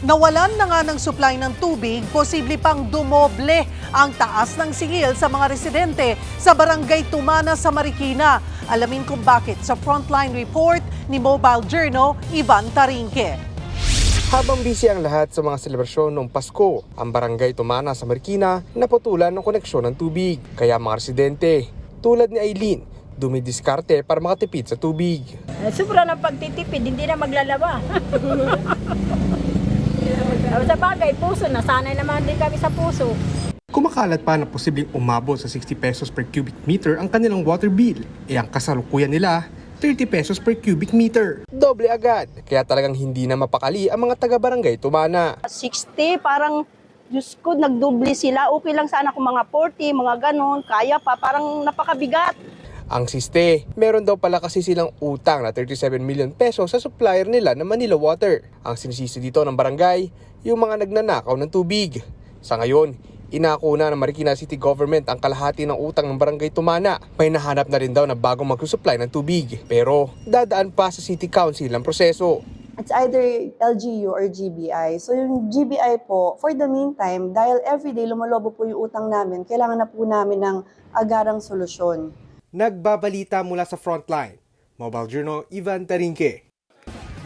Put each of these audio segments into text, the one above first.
Nawalan na nga ng supply ng tubig, posible pang dumoble ang taas ng singil sa mga residente sa Barangay Tumana sa Marikina. Alamin kung bakit sa Frontline Report ni Mobile Journal, Ivan Tarinque. Habang busy ang lahat sa mga selebrasyon noong Pasko, ang Barangay Tumana sa Marikina naputulan ng koneksyon ng tubig. Kaya mga residente, tulad ni Aileen, dumidiskarte para makatipid sa tubig. Sobra na pagtitipid, hindi na maglalaba. Sa bagay, puso, nasanay naman din kami sa puso. Kumakalat pa na posibleng umabot sa 60 pesos per cubic meter ang kanilang water bill. Ang kasalukuyan nila, 30 pesos per cubic meter. Doble agad. Kaya talagang hindi na mapakali ang mga taga-barangay Tumana. 60, parang, Diyos ko, nagdoble sila. Okay lang sana kung mga 40, mga ganon. Kaya pa, parang napakabigat. Ang siste, meron daw pala kasi silang utang na 37 million pesos sa supplier nila na Manila Water. Ang sinisisi dito ng barangay, yung mga nagnanakaw ng tubig. Sa ngayon, inako na ng Marikina City Government ang kalahati ng utang ng Barangay Tumana. May nahanap na rin daw na bagong magsusupply ng tubig. Pero dadaan pa sa City Council ang proseso. It's either LGU or GBI. So yung GBI po, for the meantime, dahil everyday lumalobo po yung utang namin, kailangan na po namin ng agarang solusyon. Nagbabalita mula sa Frontline. Mobile Journal, Ivan Tarinque.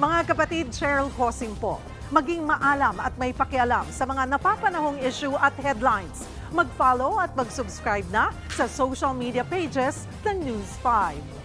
Mga kapatid, Cheryl Hosing po. Maging maalam at may pakialam sa mga napapanahong issue at headlines. Mag-follow at mag-subscribe na sa social media pages ng News 5.